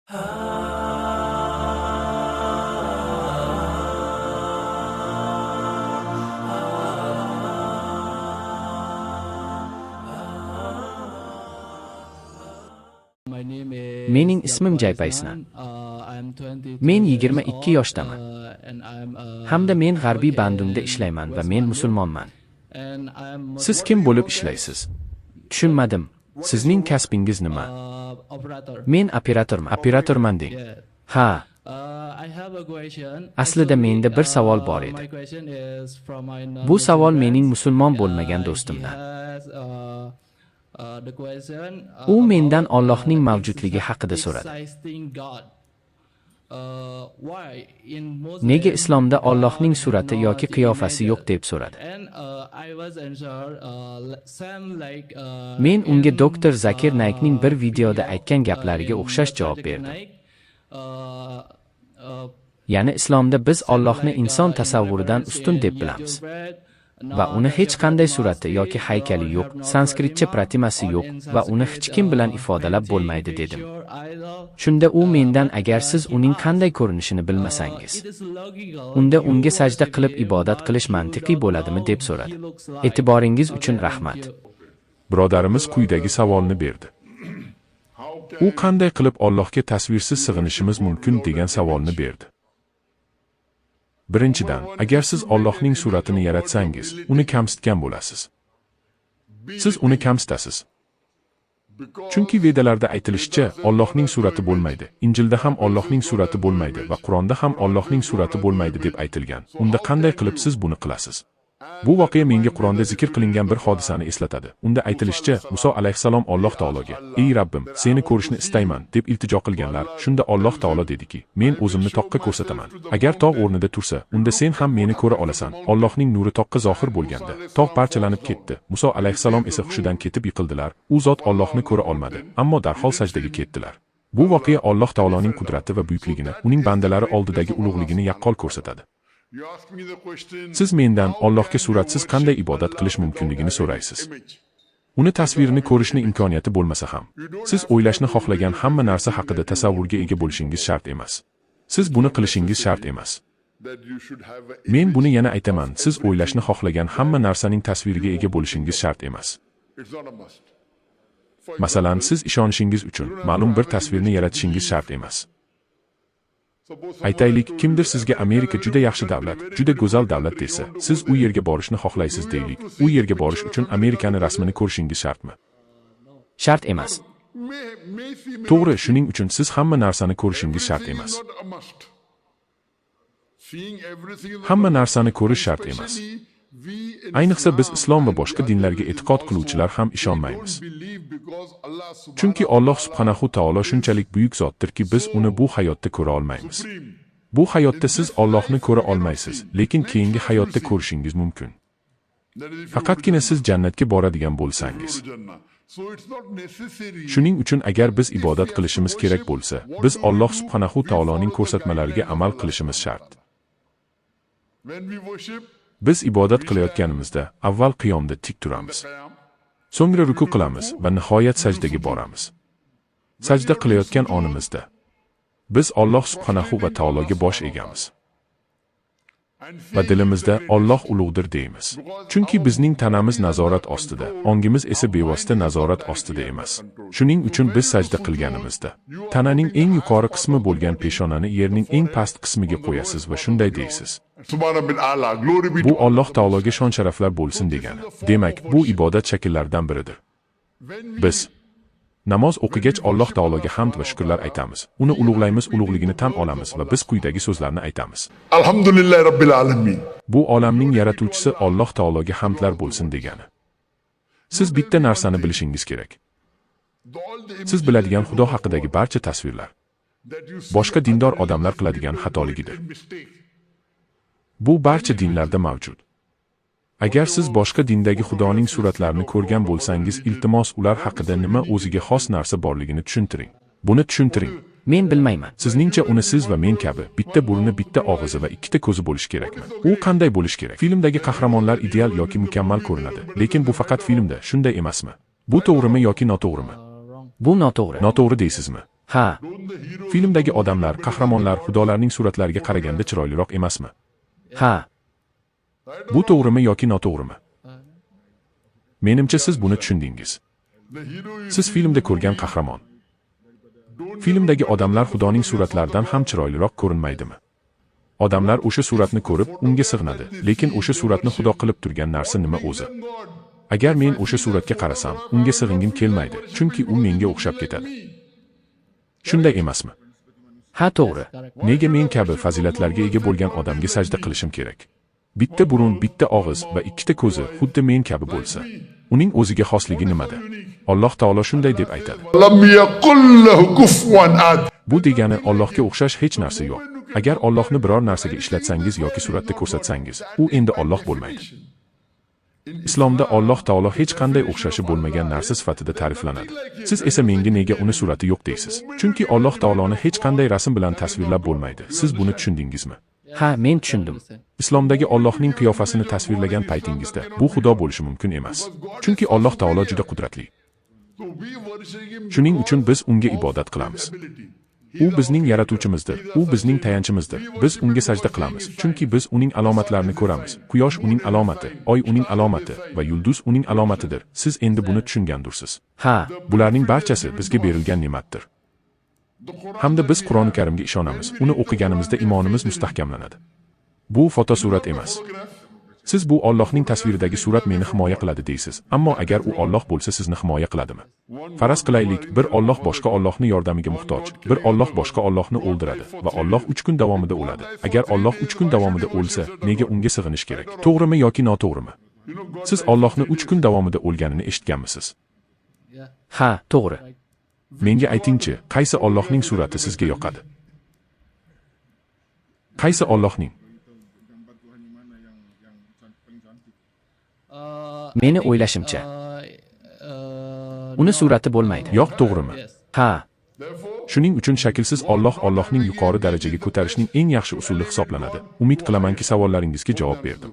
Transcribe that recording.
Mening ismim Jaypaysnan. Men 22 yoshdaman. Hamda men G'arbiy Bandungda ishlayman va men musulmonman. Siz kim bo'lib ishlaysiz? Tushunmadim. Sizning kasbingiz nima? Men operatorman deng. Ha. Aslida menda bir savol bor edi. Bu savol mening musulmon bo'lmagan do'stimdan. U mendan Allohning mavjudligi haqida so'radi. Nega islomda Allohning surati yoki qiyofasi yo'q deb so'radi. Men unga doktor Zakir Naikning bir videoda aytgan gaplariga o'xshash javob berdim. Ya'ni islomda biz Allohni inson tasavvuridan ustun deb bilamiz. Va uni hech qanday surati yoki haykali yo'q, sanskritcha pratimasi yo'q va uni hech kim bilan ifodalab bo'lmaydi dedim. Shunda u mendan agar siz uning qanday ko'rinishini bilmasangiz, unda unga sajda qilib ibodat qilish mantiqiy bo'ladimi deb so'radi. E'tiboringiz uchun rahmat. Birodarimiz quyidagi savolni berdi. U qanday qilib Allohga tasvirsiz sig'inishimiz mumkin degan savolni berdi. Birinchidan, agar siz Allohning suratini yaratsangiz, uni kamsitgan bo'lasiz. Siz uni kamsitasiz. Chunki Vedalarda aytilishicha, Allohning surati bo'lmaydi, Injilda ham Allohning surati bo'lmaydi va Qur'onda ham Allohning surati bo'lmaydi deb aytilgan. Unda qanday qilib siz buni qilasiz? Bu voqea menga Qur'onda zikr qilingan bir hodisani eslatadi. Unda aytilishicha, Muso alayhisalom Alloh taologa: "Ey Rabbim, seni ko'rishni istayman" deb iltijo qilganlar. Shunda Alloh taolo dediki: "Men o'zimni toqqa ko'rsataman. Agar tog' o'rnida tursa, unda sen ham meni ko'ra olasan." Allohning nuri toqqa zohir bo'lganda, tog' parchalanib ketdi. Muso alayhisalom esa hushidan ketib yiqildilar. U zot Allohni ko'ra olmadi, ammo darhol sajdaga ketdilar. Bu voqea Alloh taoloning qudrati va buyukligini, uning bandalari oldidagi ulug'ligini yaqqol ko'rsatadi. Siz mendan Allohga suratsiz qanday ibodat qilish mumkinligini so'raysiz. Uni tasvirini ko'rishni imkoniyati bo'lmasa ham, siz o'ylashni xohlagan hamma narsa haqida tasavvurga ega bo'lishingiz shart emas. Siz buni qilishingiz shart emas. Men buni yana aytaman, siz o'ylashni xohlagan hamma narsaning tasviriga ega bo'lishingiz shart emas. Masalan, siz ishonishingiz uchun ma'lum bir tasvirni yaratishingiz shart emas. Aytaylik, kimdir sizga Amerika juda yaxshi davlat, juda go'zal davlat desa, siz u yerga borishni xohlaysiz deylik. U yerga borish uchun Amerikani rasmini ko'rishingiz shartmi? Shart emas. To'g'ri, shuning uchun siz hamma narsani ko'rishingiz shart emas. Hamma narsani ko'rish shart emas. Ayniqsa biz islom va boshqa dinlarga e'tiqod qiluvchilar ham ishonmaymiz. Chunki Alloh subhanahu taolo shunchalik buyuk zotdirki, biz uni bu hayotda ko'ra olmaymiz. Bu hayotda siz Allohni ko'ra olmaysiz, lekin keyingi hayotda ko'rishingiz mumkin. Faqatgina siz jannatga boradigan bo'lsangiz. Shuning uchun agar biz ibodat qilishimiz kerak bo'lsa, biz Alloh subhanahu taoloning ko'rsatmalariga amal qilishimiz shart. Biz ibodat qilayotganimizda avval qiyomda tik turamiz. So'ngra ruku qilamiz va nihoyat sajdaga boramiz. Sajda qilayotgan onimizda biz Alloh subhanahu va taologa bosh egamiz. Va dilimizda Alloh ulug'dir deymiz. Chunki bizning tanamiz nazorat ostida, ongimiz esa bevosita nazorat ostida emas. Shuning uchun biz sajda qilganimizda tananing eng yuqori qismi bo'lgan peshonani yerning eng past qismiga qo'yasiz va shunday deysiz: Bu Alloh taologa shon-sharaflar bo'lsin degani. Demak, bu ibodat shakllaridan biridir. Biz namoz o'qigach Alloh taologa hamd va shukrlar aytamiz. Uni ulug'laymiz, ulug'ligini tan olamiz va biz quyidagi so'zlarni aytamiz. Alhamdulillahi robbil alamin. Bu olamning yaratuvchisi Alloh taologa hamdlar bo'lsin degani. Siz bitta narsani bilishingiz kerak. Siz biladigan Xudo haqidagi barcha tasvirlar boshqa dindor odamlar qiladigan xatoligidir. Bu barcha dinlarda mavjud. Agar siz boshqa dindagi Xudoning suratlarini ko'rgan bo'lsangiz, iltimos ular haqida nima o'ziga xos narsa borligini tushuntiring. Buni tushuntiring. Men bilmayman. Sizningcha uni siz va men kabi bitta burni, bitta og'izi va ikkita ko'zi bo'lishi kerakmi? U qanday bo'lishi kerak? Filmdagi qahramonlar ideal yoki mukammal ko'rinadi, lekin bu faqat filmda, shunday emasmi? Bu to'g'rimi yoki noto'g'rimi? Bu noto'g'ri. Noto'g'ri deysizmi? Ha, Filmdagi odamlar, qahramonlar xudolarning suratlariga qaraganda chiroyliroq emasmi? ha. Bu to'g'rimi yoki noto'g'rimi? Menimcha siz buni tushundingiz. Siz filmda ko'rgan qahramon. Filmdagi odamlar xudoning suratlaridan ham chiroyliroq ko'rinmaydimi? Odamlar o'sha suratni ko'rib, unga sig'inadi, lekin o'sha suratni xudo qilib turgan narsa nima o'zi? Agar men o'sha suratga qarasam, unga sig'ingim kelmaydi, chunki u menga o'xshab ketadi. Shunday emasmi? Ha, to'g'ri. Nega men kabi fazilatlarga ega bo'lgan odamga sajda qilishim kerak? Bitta burun, bitta og'iz va ikkita ko'zi xuddi men kabi bo'lsa, uning o'ziga xosligi nimada? Alloh taolo shunday deb aytadi. لم يقل له كفوا أحد. Bu degani Allohga o'xshash hech narsa yo'q. Agar Allohni biror narsaga ishlatsangiz yoki suratda ko'rsatsangiz, u endi Alloh bo'lmaydi. Islomda Alloh taolo hech qanday o'xshashi bo'lmagan narsa sifatida ta'riflanadi. Siz esa menga nega uni surati yo'q deysiz? Chunki Alloh taoloni hech qanday rasm bilan tasvirlab bo'lmaydi. Siz buni tushundingizmi? Ha, men tushundim. Islomdagi Allohning qiyofasini tasvirlagan paytingizda bu xudo bo'lishi mumkin emas. Chunki Alloh taolo juda qudratli. Shuning uchun biz unga ibodat qilamiz. U bizning yaratuvchimizdir, u bizning tayanchimizdir. Biz unga sajda qilamiz, chunki biz uning alomatlarini ko'ramiz. Quyosh uning alomati, oy uning alomati va yulduz uning alomatidir. Siz endi buni tushungandirsiz. Ha, Bularning barchasi bizga berilgan ne'matdir. Hamda biz Qur'oni Karimga ishonamiz. Uni o'qiganimizda iymonimiz mustahkamlanadi. Bu fotosurat emas. Siz bu Allohning tasviridagi surat meni himoya qiladi deysiz. Ammo agar u Alloh bo'lsa, sizni himoya qiladimi? Faraz qilaylik, bir Alloh boshqa Allohning yordamiga muhtoj. Bir Alloh boshqa Allohni o'ldiradi va Alloh 3 kun davomida o'ladi. Agar Alloh 3 kun davomida o'lsa, nega unga sig'inish kerak? To'g'rimi yoki noto'g'rimi? Siz Allohni 3 kun davomida o'lganini eshitganmisiz? ha, to'g'ri. Menga aytingchi, qaysi Allohning surati sizga yoqadi? Qaysi Allohning? Meni o'ylashimcha, uni surati bo'lmaydi. Yo'q, to'g'rimi? Ha, Shuning uchun shaklsiz Allohning yuqori darajaga ko'tarishning eng yaxshi usuli hisoblanadi. Umid qilamanki, savollaringizga javob berdim.